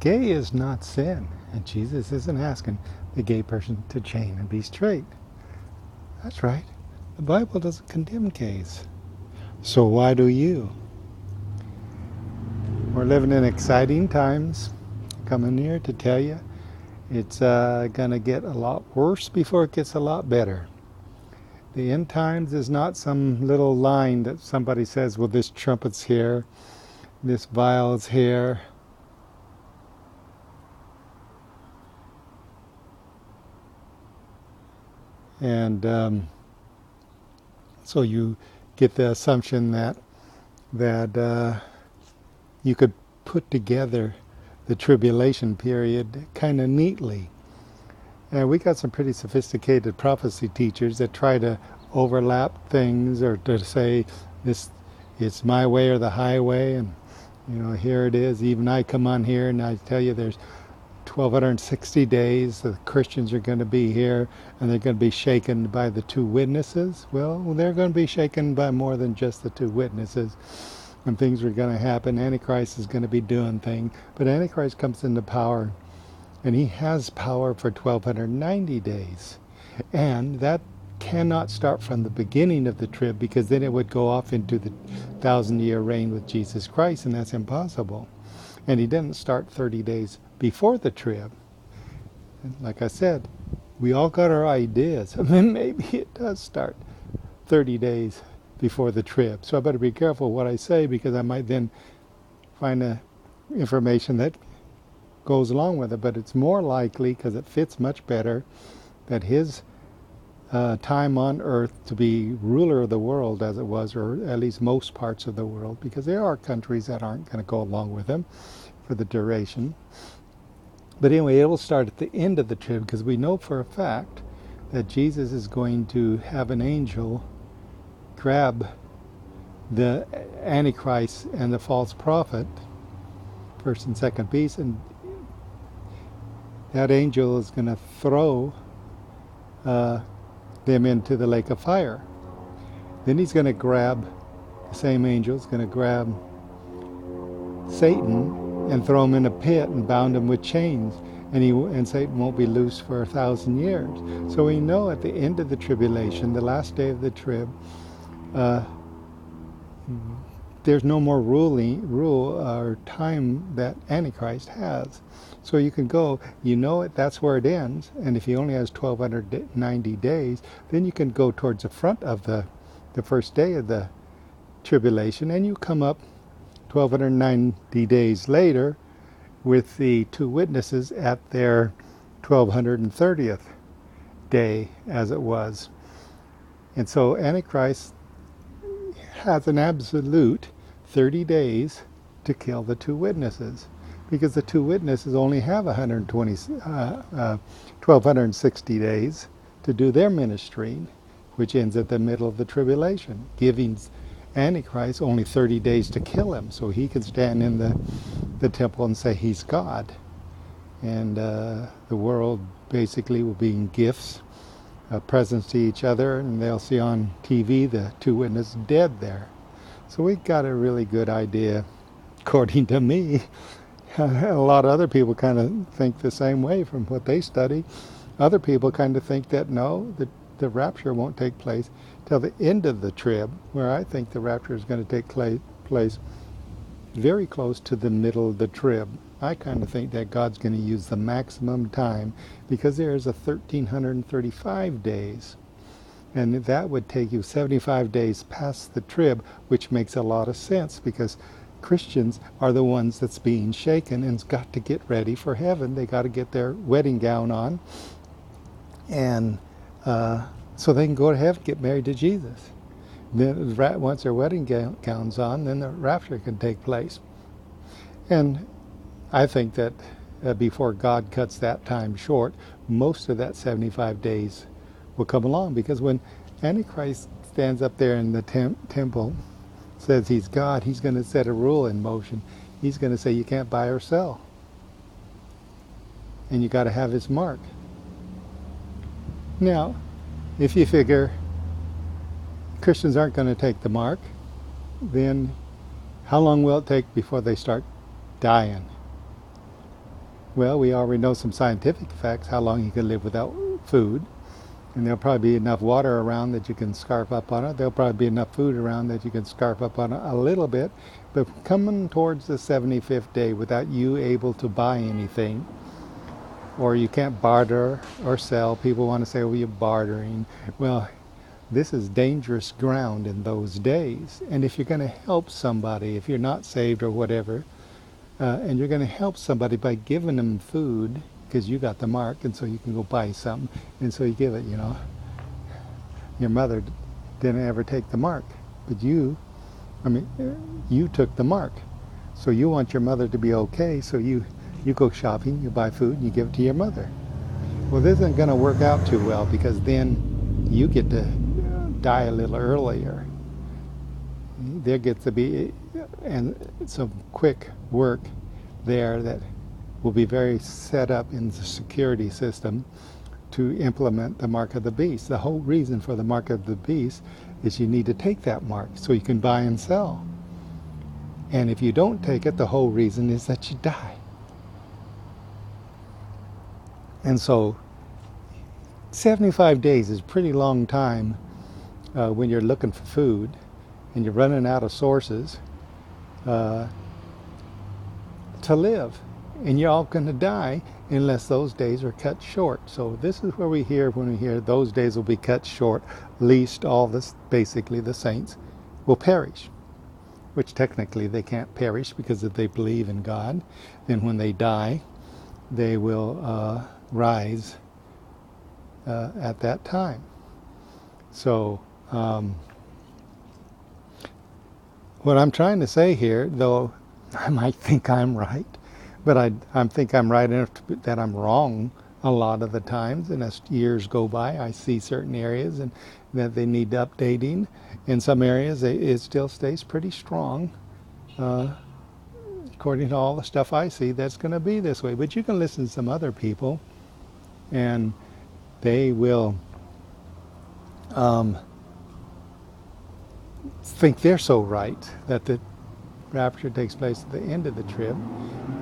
Gay is not sin, and Jesus isn't asking the gay person to chain and be straight. That's right. The Bible doesn't condemn gays. So why do you? We're living in exciting times. Coming here to tell you it's going to get a lot worse before it gets a lot better. The end times is not some little line that somebody says, well, this trumpet's here, this viol's here. And so you get the assumption that you could put together the tribulation period kind of neatly. And we got some pretty sophisticated prophecy teachers that try to overlap things, or to say this, it's my way or the highway, and here it is. Even I come on here and I tell you there's 1260 days the Christians are going to be here, and they're going to be shaken by the two witnesses. Well, they're going to be shaken by more than just the two witnesses. And things are going to happen. Antichrist is going to be doing things. But Antichrist comes into power, and he has power for 1290 days. And that cannot start from the beginning of the trib, because then it would go off into the 1,000-year reign with Jesus Christ, and that's impossible. And he didn't start 30 days before the trib. And like I said, we all got our ideas. I mean, maybe it does start 30 days before the trib. So I better be careful what I say, because I might then find information that goes along with it. But it's more likely, because it fits much better, that his time on earth to be ruler of the world as it was, or at least most parts of the world, because there are countries that aren't going to go along with him for the duration. But anyway, it will start at the end of the trib, because we know for a fact that Jesus is going to have an angel grab the Antichrist and the false prophet, first and second beast, and that angel is going to throw them into the lake of fire. Then he's going to grab, the same angel is going to grab Satan and throw him in a pit and bound him with chains, and Satan won't be loose for 1,000 years. So we know at the end of the tribulation, the last day of the trib, there's no more rule or time that Antichrist has. So you can go, that's where it ends, and if he only has 1290 days, then you can go towards the front of the first day of the tribulation, and you come up 1290 days later with the two witnesses at their 1230th day, as it was. And so Antichrist has an absolute 30 days to kill the two witnesses, because the two witnesses only have 1260 days to do their ministry, which ends at the middle of the tribulation, giving Antichrist only 30 days to kill him, so he can stand in the temple and say he's God. And the world basically will be in gifts, presents to each other, and they'll see on TV the two witnesses dead there. So we got a really good idea, according to me. A lot of other people kind of think the same way from what they study. Other people kind of think that no, the rapture won't take place till the end of the trib, where I think the rapture is going to take place very close to the middle of the trib. I kind of think that God's going to use the maximum time, because there's 1,335 days. And that would take you 75 days past the trib, which makes a lot of sense, because Christians are the ones that's being shaken and's got to get ready for heaven. They got to get their wedding gown on, and so they can go to heaven, get married to Jesus. Then once their wedding gown's on, then the rapture can take place. And I think that before God cuts that time short, most of that 75 days will come along, because when Antichrist stands up there in the temple, says he's God, he's going to set a rule in motion. He's going to say you can't buy or sell, and you got to have his mark. Now, if you figure Christians aren't going to take the mark, then how long will it take before they start dying? Well, we already know some scientific facts how long you can live without food. And there'll probably be enough water around that you can scarf up on it. There'll probably be enough food around that you can scarf up on it a little bit. But coming towards the 75th day without you able to buy anything, or you can't barter or sell. People want to say, well, you're bartering. Well, this is dangerous ground in those days. And if you're going to help somebody, if you're not saved or whatever, and you're going to help somebody by giving them food, because you got the mark, and so you can go buy something, and so you give it, Your mother didn't ever take the mark, but you took the mark. So you want your mother to be okay, so you go shopping, you buy food, and you give it to your mother. Well, this isn't going to work out too well, because then you get to die a little earlier. There gets to be some quick work there that will be very set up in the security system to implement the mark of the beast. The whole reason for the mark of the beast is you need to take that mark so you can buy and sell. And if you don't take it, the whole reason is that you die. And so 75 days is a pretty long time when you're looking for food and you're running out of sources to live. And you're all going to die unless those days are cut short. So this is where we hear, when we hear those days will be cut short, least all this, basically the saints will perish. Which technically they can't perish, because if they believe in God, then when they die, they will rise at that time. So what I'm trying to say here, though I might think I'm right, but I think I'm right enough that I'm wrong a lot of the times, and as years go by, I see certain areas and that they need updating. In some areas, it still stays pretty strong. According to all the stuff I see, that's going to be this way. But you can listen to some other people, and they will think they're so right that the rapture takes place at the end of the trib,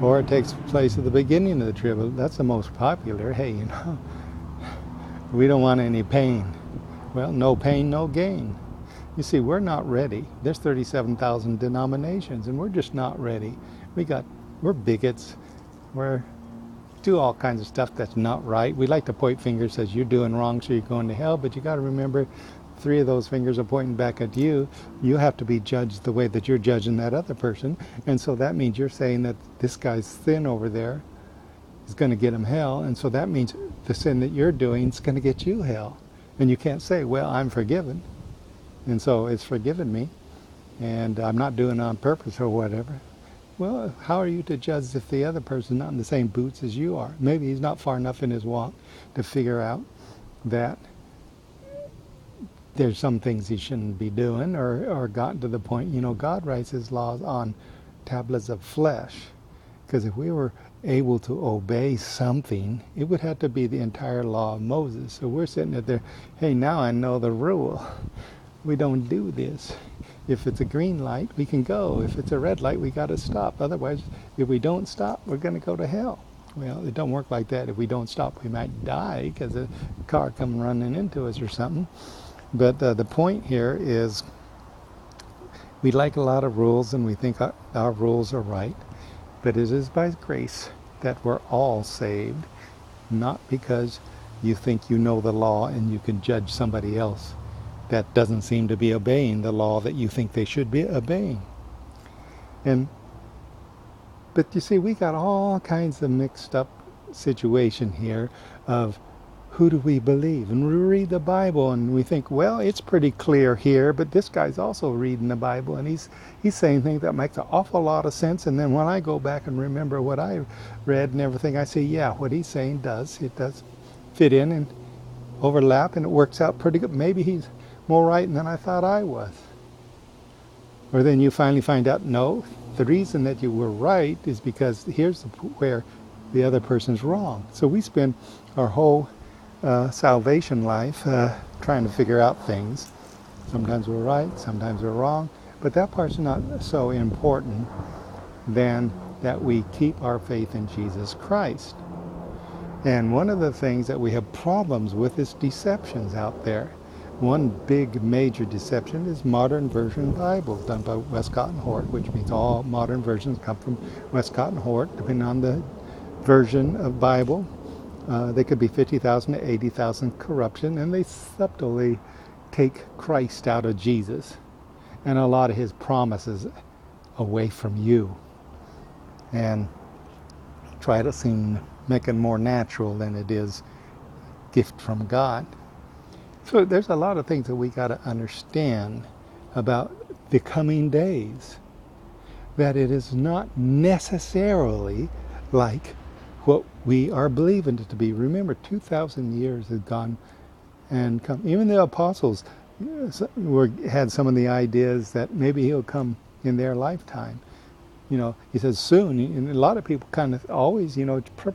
or it takes place at the beginning of the trib. That's the most popular. Hey, we don't want any pain. Well, no pain, no gain. You see, we're not ready. There's 37,000 denominations, and we're just not ready. We're bigots. We're do all kinds of stuff that's not right. We like to point fingers, says you're doing wrong, so you're going to hell. But you got to remember, 3 of those fingers are pointing back at you. You have to be judged the way that you're judging that other person. And so that means you're saying that this guy's sin over there is going to get him hell. And so that means the sin that you're doing is going to get you hell. And you can't say, well, I'm forgiven, and so it's forgiven me, and I'm not doing it on purpose or whatever. Well, how are you to judge if the other person's not in the same boots as you are? Maybe he's not far enough in his walk to figure out that there's some things he shouldn't be doing, or gotten to the point, God writes his laws on tablets of flesh. Because if we were able to obey something, it would have to be the entire law of Moses. So we're sitting there, hey, now I know the rule. We don't do this. If it's a green light, we can go. If it's a red light, we got to stop. Otherwise, if we don't stop, we're going to go to hell. Well, it don't work like that. If we don't stop, we might die because a car come running into us or something. But the point here is, we like a lot of rules, and we think our rules are right. But it is by grace that we're all saved, not because you think you know the law and you can judge somebody else that doesn't seem to be obeying the law that you think they should be obeying. But you see, we got all kinds of mixed up situation here of who do we believe? And we read the Bible and we think, well, it's pretty clear here, but this guy's also reading the Bible and he's saying things that makes an awful lot of sense. And then when I go back and remember what I read and everything, I say, yeah, what he's saying does fit in and overlap, and it works out pretty good. Maybe he's more right than I thought I was. Or then you finally find out, no, the reason that you were right is because here's where the other person's wrong. So we spend our whole salvation life trying to figure out things. Sometimes we're right, sometimes we're wrong, but that part's not so important than that we keep our faith in Jesus Christ. And one of the things that we have problems with is deceptions out there. One big major deception is modern version Bibles done by Westcott and Hort, which means all modern versions come from Westcott and Hort, depending on the version of Bible. They could be 50,000 to 80,000 corruption, and they subtly take Christ out of Jesus and a lot of his promises away from you, and try to make it more natural than it is gift from God. So there's a lot of things that we got to understand about the coming days, that it is not necessarily like what we are believing it to be. Remember, 2,000 years has gone and come. Even the apostles had some of the ideas that maybe he'll come in their lifetime. He says soon, and a lot of people kind of always,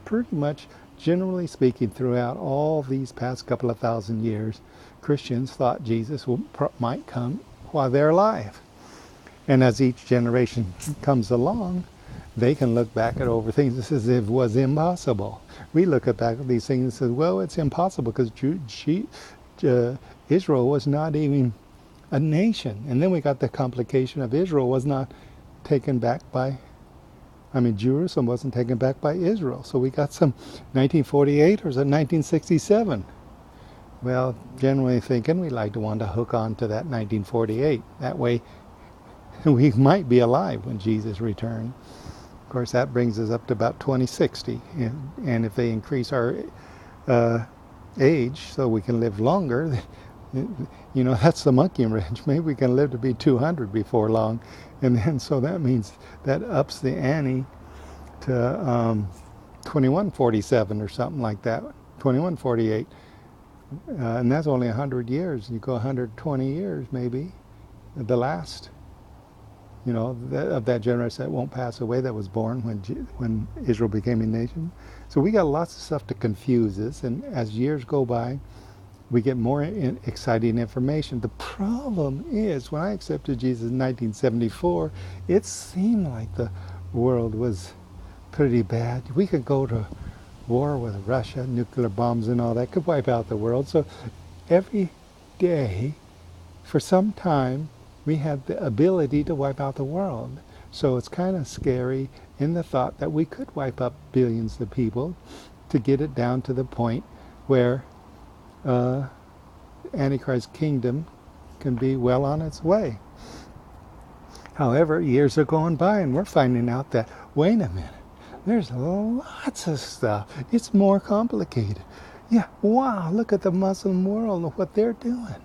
pretty much generally speaking, throughout all these past couple of thousand years, Christians thought Jesus might come while they're alive. And as each generation comes along, they can look back at over things as if it was impossible. We look back at these things and say, well, it's impossible because Israel was not even a nation. And then we got the complication of Israel was not taken back by, Jerusalem wasn't taken back by Israel. So we got some 1948 or is it 1967? Well, generally thinking, we like to want to hook on to that 1948. That way we might be alive when Jesus returned. Of course, that brings us up to about 2060. And if they increase our age so we can live longer, that's the monkey wrench. Maybe we can live to be 200 before long. And then so that means that ups the ante to 2147 or something like that, 2148. And that's only 100 years. You go 120 years maybe, the last, of that generation that won't pass away, that was born when Israel became a nation. So we got lots of stuff to confuse us, and as years go by, we get more exciting information. The problem is, when I accepted Jesus in 1974, it seemed like the world was pretty bad. We could go to war with Russia, nuclear bombs and all that could wipe out the world. So every day, for some time, we had the ability to wipe out the world. So it's kind of scary in the thought that we could wipe up billions of people to get it down to the point where Antichrist's kingdom can be well on its way. However, years are going by and we're finding out that, wait a minute, there's lots of stuff. It's more complicated. Yeah, wow, look at the Muslim world and what they're doing.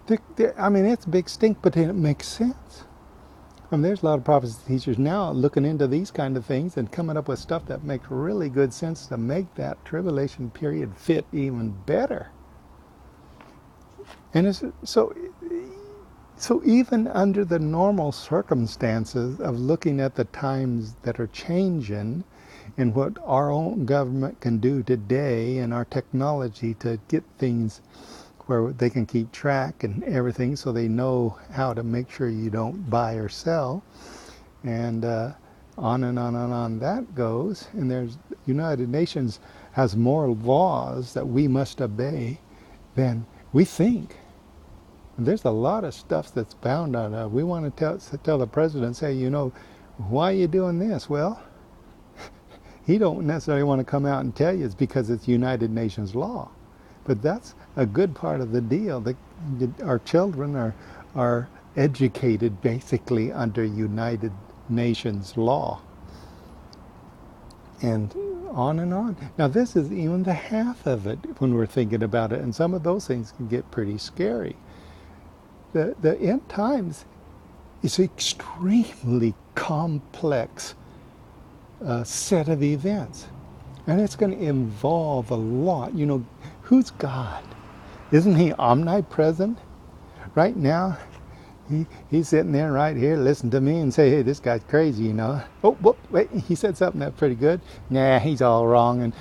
It's a big stink, but it makes sense. There's a lot of prophecy teachers now looking into these kind of things and coming up with stuff that makes really good sense to make that tribulation period fit even better. And so even under the normal circumstances of looking at the times that are changing and what our own government can do today and our technology to get things where they can keep track and everything so they know how to make sure you don't buy or sell, and on and on and on that goes. And there's United Nations has more laws that we must obey than we think. There's a lot of stuff that's bound on us. We want to tell the president, say, why are you doing this? Well, he don't necessarily want to come out and tell you it's because it's United Nations law. But that's a good part of the deal. Our children are educated basically under United Nations law. And on and on. Now this is even the half of it when we're thinking about it, and some of those things can get pretty scary. The end times is an extremely complex set of events. And it's going to involve a lot. Who's God? Isn't he omnipresent? Right now, he's sitting there right here, listen to me and say, hey, this guy's crazy, Oh, wait, he said something that's pretty good. Nah, he's all wrong. And,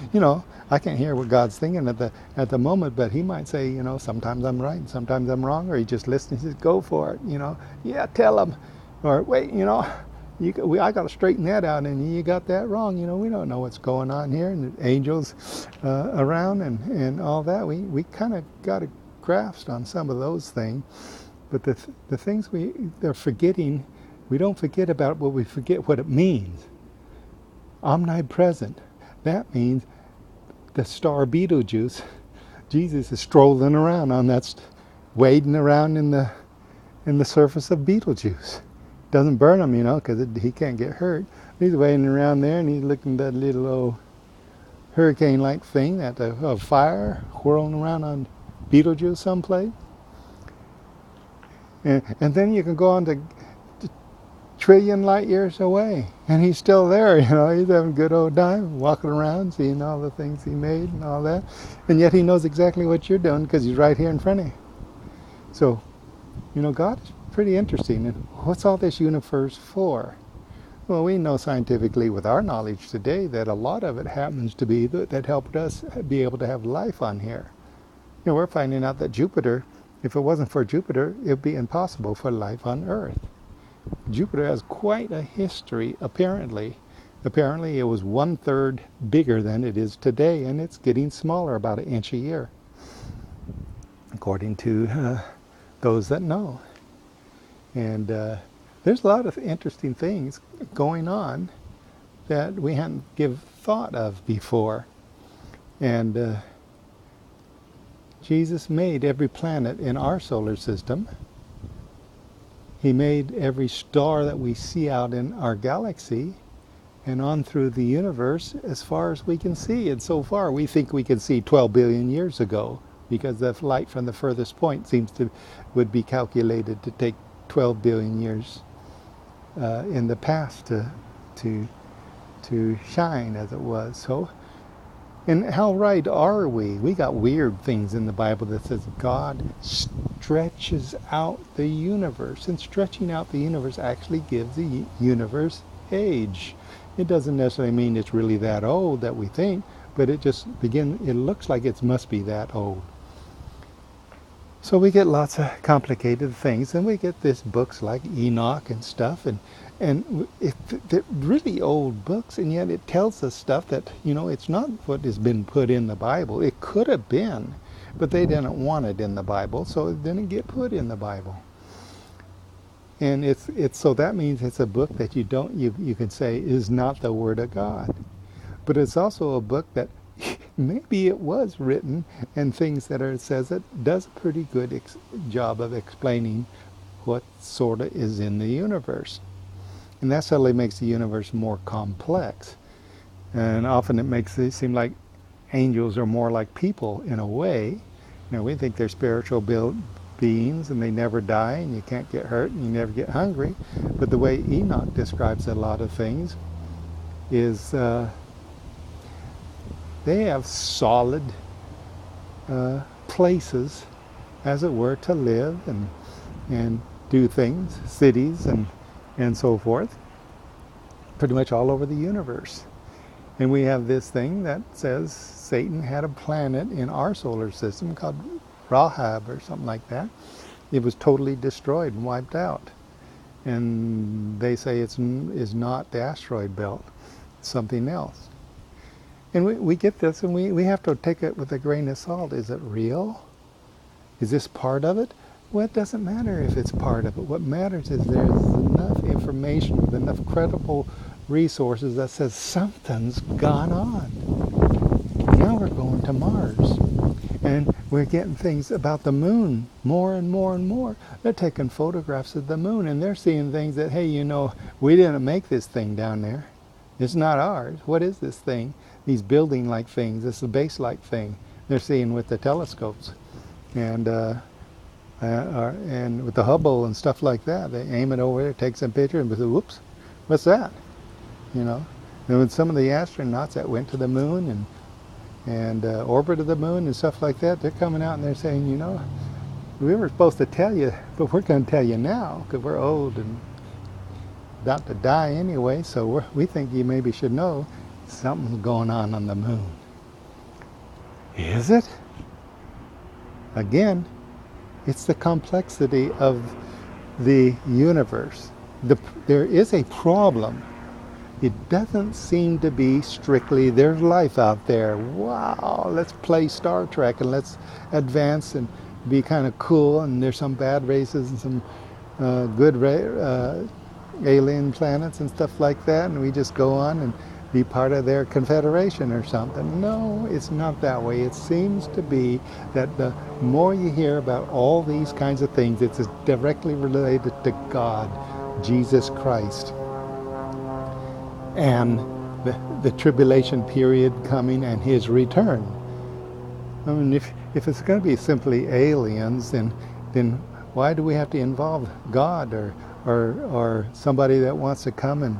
I can't hear what God's thinking at the moment, but he might say, sometimes I'm right and sometimes I'm wrong, or he just listens and says, go for it, yeah, tell him. Or wait, I got to straighten that out, and you got that wrong. We don't know what's going on here, and the angels around and all that. We kind of got a grasp on some of those things, but the things they're forgetting, we don't forget about it, but we forget what it means. Omnipresent. That means the star Betelgeuse. Jesus is strolling around on that, wading around in the surface of Betelgeuse. Doesn't burn him, because he can't get hurt. He's wading around there, and he's looking at that little old hurricane-like thing, that fire whirling around on Betelgeuse someplace. And then you can go on to trillion light years away, and he's still there. He's having a good old time, walking around, seeing all the things he made and all that. And yet he knows exactly what you're doing because he's right here in front of you. So, God is pretty interesting. And what's all this universe for? Well, we know scientifically with our knowledge today that a lot of it happens to be that helped us be able to have life on here. We're finding out that Jupiter, if it wasn't for Jupiter, it would be impossible for life on Earth. Jupiter has quite a history, apparently. Apparently it was 1/3 bigger than it is today, and it's getting smaller, about an inch a year, according to those that know. And there's a lot of interesting things going on that we hadn't given thought of before. And Jesus made every planet in our solar system. He made every star that we see out in our galaxy and on through the universe as far as we can see. And so far we think we can see 12 billion years ago, because the light from the furthest point would be calculated to take 12 billion years in the past to shine, as it was. So, and how right are we? We got weird things in the Bible that says God stretches out the universe, and stretching out the universe actually gives the universe age. It doesn't necessarily mean it's really that old that we think, but it looks like it must be that old. So we get lots of complicated things, and we get these books like Enoch and stuff, and they're really old books, and yet it tells us stuff that, it's not what has been put in the Bible. It could have been, but they didn't want it in the Bible, so it didn't get put in the Bible. And it's so that means it's a book that you can say is not the Word of God. But it's also a book that maybe it was written, and things that it says it does a pretty good job of explaining what sort of is in the universe. And that certainly makes the universe more complex. And often it makes it seem like angels are more like people in a way. We think they're spiritual beings, and they never die, and you can't get hurt, and you never get hungry. But the way Enoch describes a lot of things is they have solid places, as it were, to live and do things, cities and so forth, pretty much all over the universe. And we have this thing that says Satan had a planet in our solar system called Rahab or something like that. It was totally destroyed and wiped out. And they say it's not the asteroid belt, it's something else. And we get this, and we have to take it with a grain of salt. Is it real? Is this part of it? Well, it doesn't matter if it's part of it. What matters is there's enough information, with enough credible resources that says something's gone on. Now we're going to Mars. And we're getting things about the moon more and more and more. They're taking photographs of the moon, and they're seeing things that, hey, we didn't make this thing down there. It's not ours. What is this thing? These building-like things, this base-like thing. They're seeing with the telescopes. And with the Hubble and stuff like that. They aim it over there, take some picture, and say, whoops, what's that? And with some of the astronauts that went to the moon and orbited the moon and stuff like that, they're coming out and they're saying, we were supposed to tell you, but we're going to tell you now, because we're old and about to die anyway, so we think you maybe should know something's going on the moon. Is it? Again, it's the complexity of the universe. there is a problem. It doesn't seem to be strictly there's life out there. Wow, let's play Star Trek and let's advance and be kind of cool. And there's some bad races and some good alien planets and stuff like that. And we just go on and be part of their confederation or something. No, it's not that way. It seems to be that the more you hear about all these kinds of things, it's directly related to God, Jesus Christ, and the tribulation period coming and his return. I mean, if it's going to be simply aliens, then why do we have to involve God or somebody that wants to come and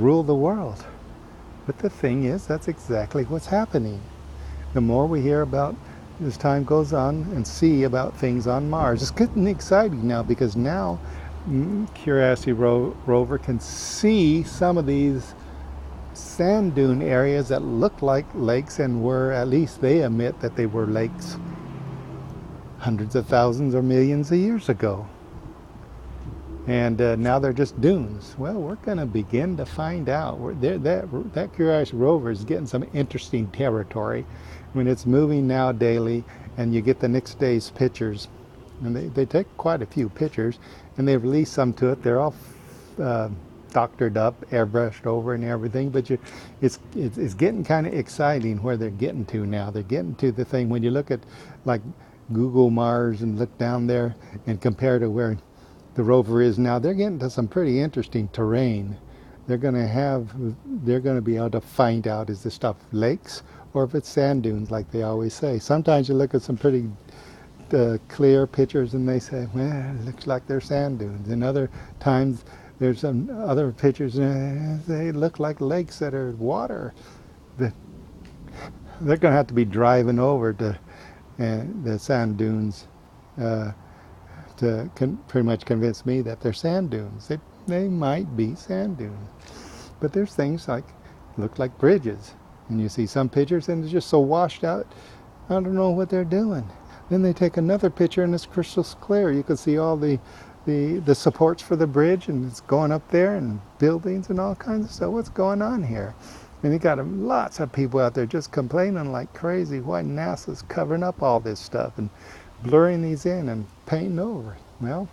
rule the world? But the thing is, that's exactly what's happening. The more we hear about, as time goes on, and see about things on Mars, it's getting exciting now, because now Curiosity rover can see some of these sand dune areas that look like lakes, and were, at least they admit that they were lakes hundreds of thousands or millions of years ago. And now they're just dunes. Well, we're going to begin to find out. That Curiosity rover is getting some interesting territory when it's moving now daily, and you get the next day's pictures. And they take quite a few pictures, and they release some to it. They're all doctored up, airbrushed over and everything, but it's getting kind of exciting where they're getting to now. They're getting to the thing, when you look at like Google Mars and look down there and compare to where the rover is now, they're getting to some pretty interesting terrain. They're going to be able to find out, is this stuff lakes or if it's sand dunes, like they always say. Sometimes you look at some pretty clear pictures and they say, well, it looks like they're sand dunes. And other times there's some other pictures and they look like lakes that are water. They're going to have to be driving over to the sand dunes to pretty much convince me that they're sand dunes. They might be sand dunes. But there's things like, look like bridges. And you see some pictures and it's just so washed out, I don't know what they're doing. Then they take another picture and it's crystal clear. You can see all the supports for the bridge, and it's going up there, and buildings and all kinds of stuff. What's going on here? And you got lots of people out there just complaining like crazy why NASA's covering up all this stuff and blurring these in and painting over. Well,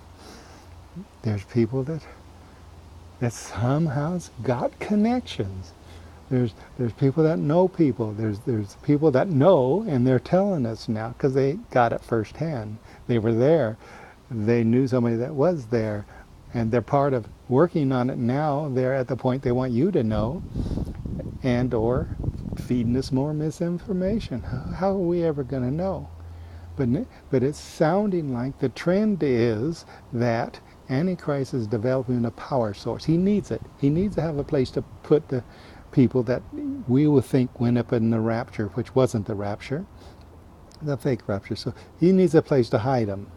there's people that somehow got connections. There's people that know people. There's people that know, and they're telling us now because they got it firsthand. They were there. They knew somebody that was there, and they're part of working on it now. They're at the point they want you to know, and or feeding us more misinformation. How are we ever going to know? But it's sounding like the trend is that Antichrist is developing a power source. He needs it. He needs to have a place to put the people that we would think went up in the rapture, which wasn't the rapture, the fake rapture. So he needs a place to hide them.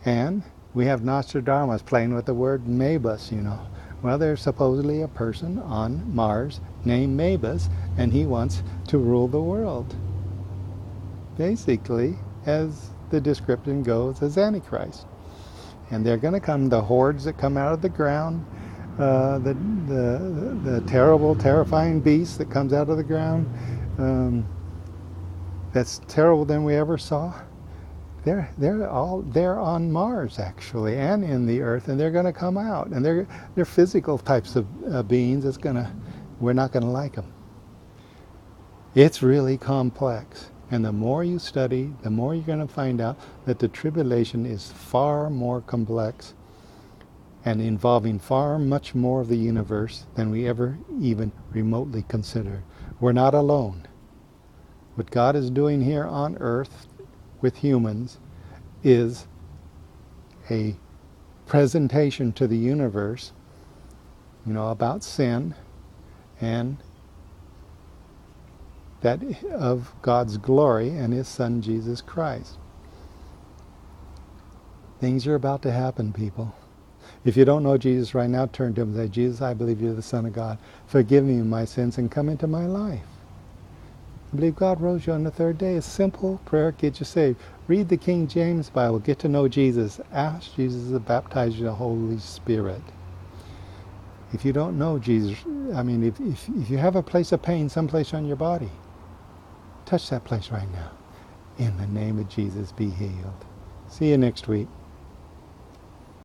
And we have Nostradamus playing with the word Mabus, you know. Well, there's supposedly a person on Mars named Mabus, and he wants to rule the world. Basically, as the description goes, as Antichrist. And they're going to come, the hordes that come out of the ground, the terrible, terrifying beast that comes out of the ground, that's terrible than we ever saw. They're on Mars actually, and in the Earth, and they're going to come out, and they're physical types of beings. We're not going to like them. It's really complex, and the more you study, the more you're going to find out that the tribulation is far more complex and involving far much more of the universe than we ever even remotely considered. We're not alone. What God is doing here on Earth with humans is a presentation to the universe, about sin and that of God's glory and His Son Jesus Christ. Things are about to happen, people. If you don't know Jesus right now, turn to Him and say, Jesus, I believe You're the Son of God. Forgive me my sins and come into my life. I believe God rose You on the third day. A simple prayer gets you saved. Read the King James Bible. Get to know Jesus. Ask Jesus to baptize you in the Holy Spirit. If you don't know Jesus, if you have a place of pain someplace on your body, touch that place right now. In the name of Jesus, be healed. See you next week.